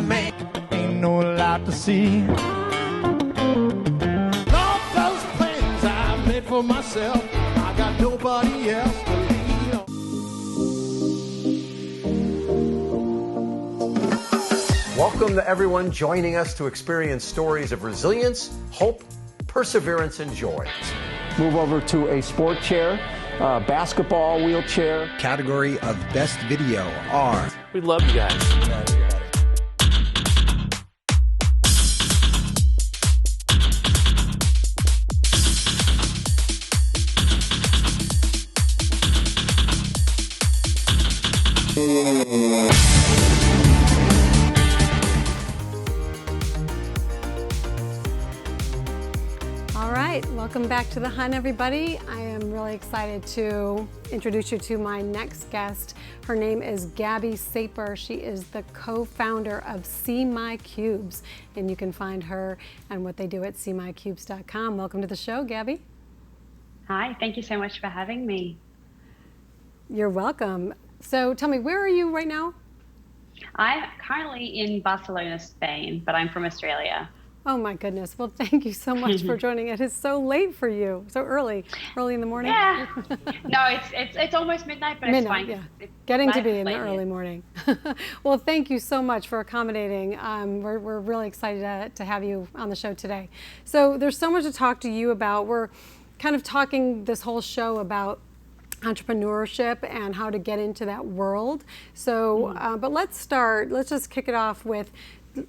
make. Ain't no lot to see. All those plans I made for myself, I got nobody else to lean on. Welcome to everyone joining us to experience stories of resilience, hope, perseverance, and joy. Move over to a sport chair, basketball wheelchair. Category of Best Video are... We love you guys. Welcome back to The Hunt, everybody. I am really excited to introduce you to my next guest. Her name is Gabi Saper. She is the co-founder of CMY Cubes, and you can find her and what they do at cmycubes.com. Welcome to the show, Gabi. Hi, thank you so much for having me. You're welcome. So tell me, where are you right now? I'm currently in Barcelona, Spain, but I'm from Australia. Oh my goodness. Well, thank you so much for joining. It is so late for you, so early in the morning. Yeah. No, it's almost midnight, but it's fine. Yeah. It's getting to be in the early morning. Well, thank you so much for accommodating. We're really excited to have you on the show today. So there's so much to talk to you about. We're kind of talking this whole show about entrepreneurship and how to get into that world. So, but let's just kick it off with,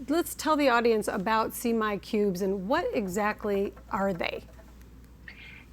let's tell the audience about CMY Cubes and what exactly are they?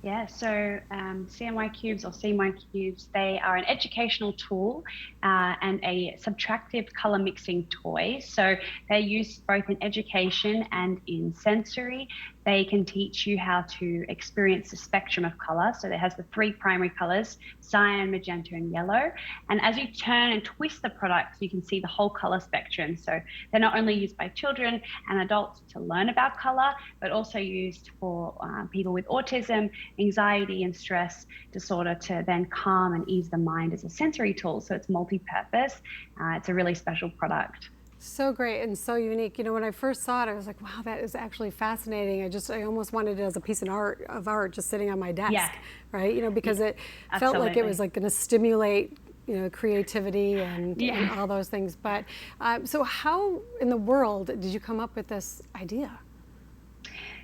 Yeah, so CMY Cubes or CMY Cubes, they are an educational tool and a subtractive color mixing toy. So they're used both in education and in sensory. They can teach you how to experience the spectrum of color. So it has the three primary colors, cyan, magenta, and yellow. And as you turn and twist the product, you can see the whole color spectrum. So they're not only used by children and adults to learn about color, but also used for people with autism, anxiety, and stress disorder to then calm and ease the mind as a sensory tool. So it's multi-purpose. It's a really special product. So great and so unique. You know, when I first saw it, I was like, wow, that is actually fascinating. I almost wanted it as a piece of art just sitting on my desk, right? You know, because it felt like it was like going to stimulate, you know, creativity and all those things. But so how in the world did you come up with this idea?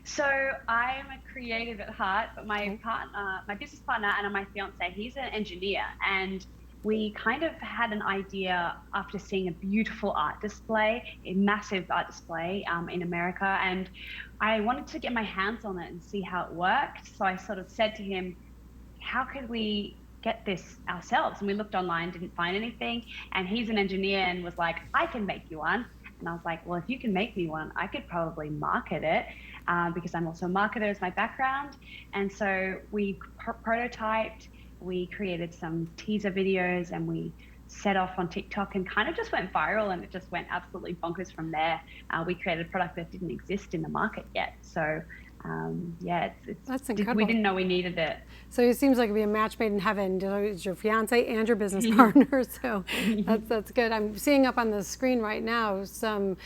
So I'm a creative at heart, but my partner, my business partner and my fiance, he's an engineer, and we kind of had an idea after seeing a beautiful art display, a massive art display in America, and I wanted to get my hands on it and see how it worked. So I sort of said to him, how could we get this ourselves? And we looked online, didn't find anything, and he's an engineer and was like, I can make you one. And I was like, well, if you can make me one, I could probably market it because I'm also a marketer as my background. And so we prototyped, we created some teaser videos, and we set off on TikTok and kind of just went viral, and it just went absolutely bonkers from there. We created a product that didn't exist in the market yet. So that's incredible. We didn't know we needed it. So it seems like it'd be a match made in heaven. It's your fiance and your business partner. So that's good. I'm seeing up on the screen right now some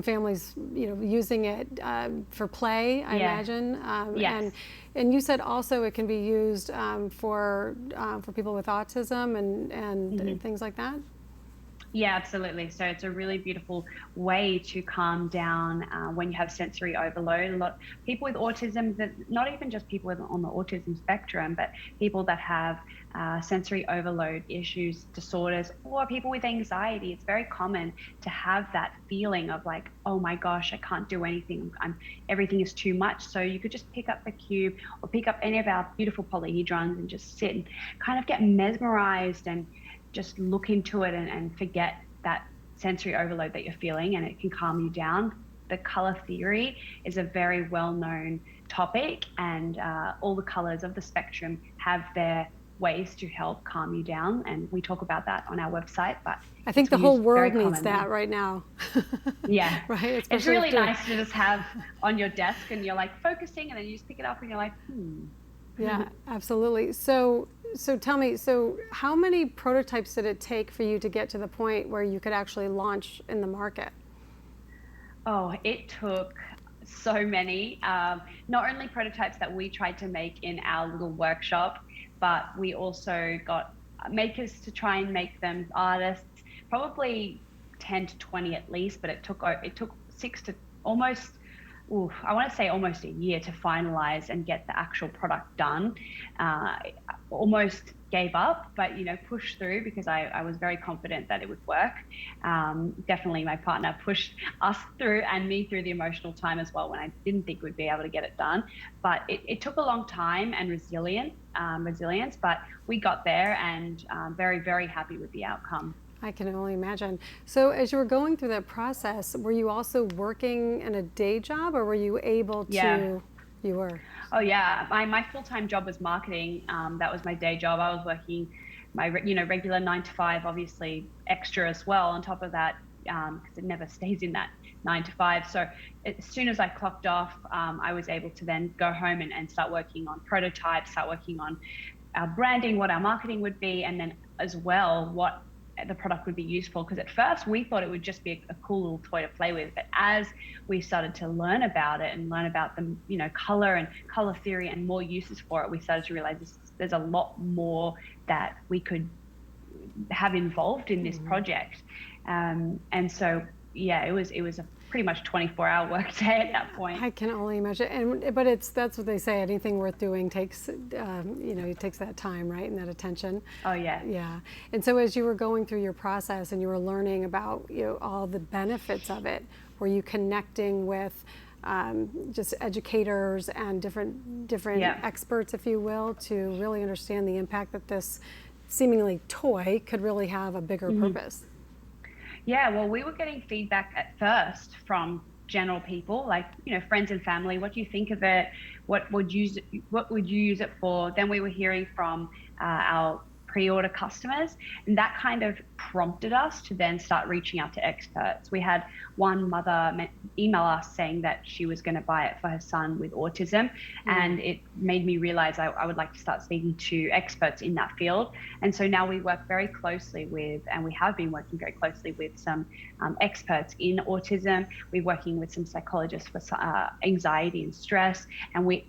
families, you know, using it for play, I imagine. Yes. And you said also it can be used for people with autism and things like that. Yeah, absolutely. So it's a really beautiful way to calm down when you have sensory overload. A lot of people with autism, not even just people on the autism spectrum, but people that have sensory overload issues, disorders, or people with anxiety. It's very common to have that feeling of like, oh my gosh, I can't do anything. Everything is too much. So you could just pick up the cube or pick up any of our beautiful polyhedrons and just sit and kind of get mesmerized and just look into it and forget that sensory overload that you're feeling, and it can calm you down. The color theory is a very well-known topic, and all the colors of the spectrum have their ways to help calm you down, and we talk about that on our website. But I think the whole world needs that right now. Yeah. Right. It's really nice to just have on your desk and you're like focusing, and then you just pick it up and you're like, Yeah, absolutely. So tell me, how many prototypes did it take for you to get to the point where you could actually launch in the market? Oh, it took so many, not only prototypes that we tried to make in our little workshop, but we also got makers to try and make them, artists, probably 10 to 20 at least, but it took 6 to almost, I want to say almost a year to finalize and get the actual product done. Almost gave up, but pushed through because I was very confident that it would work. Definitely my partner pushed us through and me through the emotional time as well when I didn't think we'd be able to get it done. But it took a long time and resilience, but we got there, and very, very happy with the outcome. I can only imagine. So as you were going through that process, were you also working in a day job, or were you able to? Yeah. You were? Oh yeah, my full-time job was marketing. That was my day job. I was working my regular 9 to 5, obviously extra as well on top of that, because it never stays in that 9 to 5. So as soon as I clocked off, I was able to then go home and start working on prototypes, start working on our branding, what our marketing would be, and then as well what the product would be used for. Because at first we thought it would just be a cool little toy to play with, but as we started to learn about it and learn about the color and color theory and more uses for it, we started to realize there's a lot more that we could have involved in this project. And so yeah, it was a pretty much 24-hour work day at that point. I can only imagine, but that's what they say. Anything worth doing takes, it takes that time, right, and that attention. Oh yeah. Yeah. And so as you were going through your process and you were learning about all the benefits of it, were you connecting with just educators and different experts, if you will, to really understand the impact that this seemingly toy could really have a bigger purpose? Yeah, well, we were getting feedback at first from general people, like friends and family. What do you think of it? What would you use it for? Then we were hearing from our pre-order customers, and that kind of prompted us to then start reaching out to experts. We had one mother email us saying that she was going to buy it for her son with autism, and it made me realize I would like to start speaking to experts in that field. And so now we work very closely with, and we have been working very closely with some experts in autism. We're working with some psychologists for anxiety and stress, and we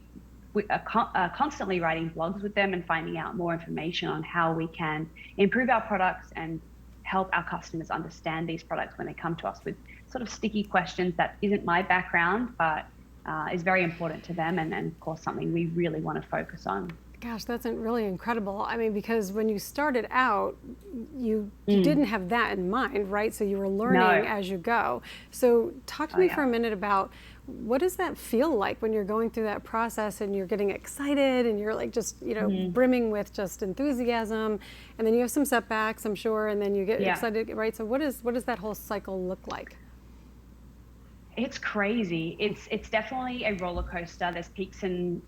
are constantly writing blogs with them and finding out more information on how we can improve our products and help our customers understand these products when they come to us with sort of sticky questions that isn't my background, but is very important to them, and of course something we really want to focus on. Gosh, that's really incredible. I mean, because when you started out, you didn't have that in mind, right? So you were learning as you go. So talk to me for a minute about, what does that feel like when you're going through that process and you're getting excited and you're like just, brimming with just enthusiasm, and then you have some setbacks, I'm sure, and then you get excited, right? So what does that whole cycle look like? It's crazy. It's definitely a roller coaster. There's peaks and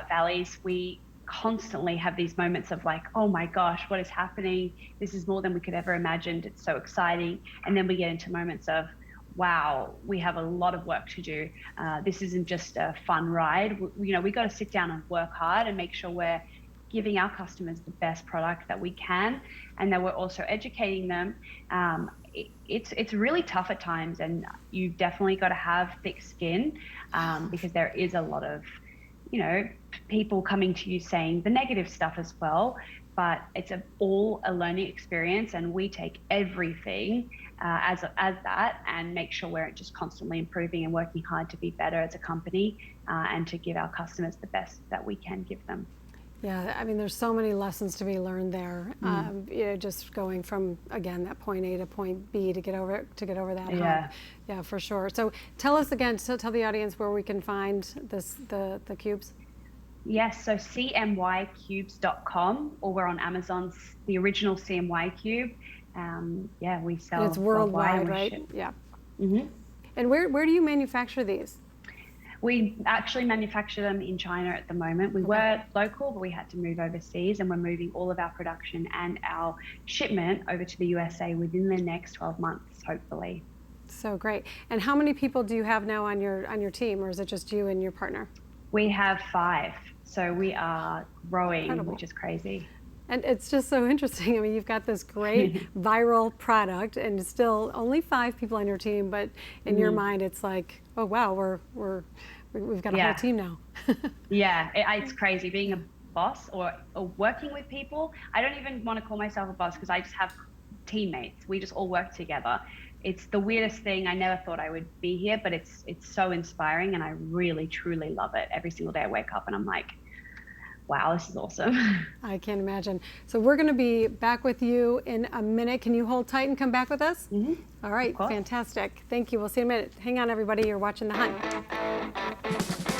valleys. We constantly have these moments of like, oh my gosh, what is happening? This is more than we could ever imagined. It's so exciting. And then we get into moments of, wow, we have a lot of work to do. This isn't just a fun ride. We got to sit down and work hard and make sure we're giving our customers the best product that we can, and that we're also educating them. It's really tough at times, and you definitely got to have thick skin, because there is a lot of, people coming to you saying the negative stuff as well. But it's all a learning experience, and we take everything as that and make sure we're just constantly improving and working hard to be better as a company, and to give our customers the best that we can give them. Yeah, I mean, there's so many lessons to be learned there. Just going from, again, that point A to point B to get over that hump. Yeah, for sure. So tell us again, tell the audience where we can find the cubes. Yes, so CMYCubes.com, or we're on Amazon's the original CMY Cube. We sell. And it's worldwide, right? Yeah. And where do you manufacture these? We actually manufacture them in China at the moment. We were local, but we had to move overseas, and we're moving all of our production and our shipment over to the USA within the next 12 months, hopefully. So great. And how many people do you have now on your team, or is it just you and your partner? We have 5. So we are growing, Incredible. which is crazy. And it's just so interesting. I mean, you've got this great viral product, and still only 5 people on your team, but in your mind, it's like, oh wow, we've got a whole team now. Yeah, it's crazy being a boss or working with people. I don't even want to call myself a boss because I just have teammates. We just all work together. It's the weirdest thing. I never thought I would be here, but it's so inspiring, and I really, truly love it. Every single day I wake up and I'm like, wow, this is awesome. I can't imagine. So we're going to be back with you in a minute. Can you hold tight and come back with us? All right, fantastic. Thank you. We'll see you in a minute. Hang on, everybody. You're watching The Hunt.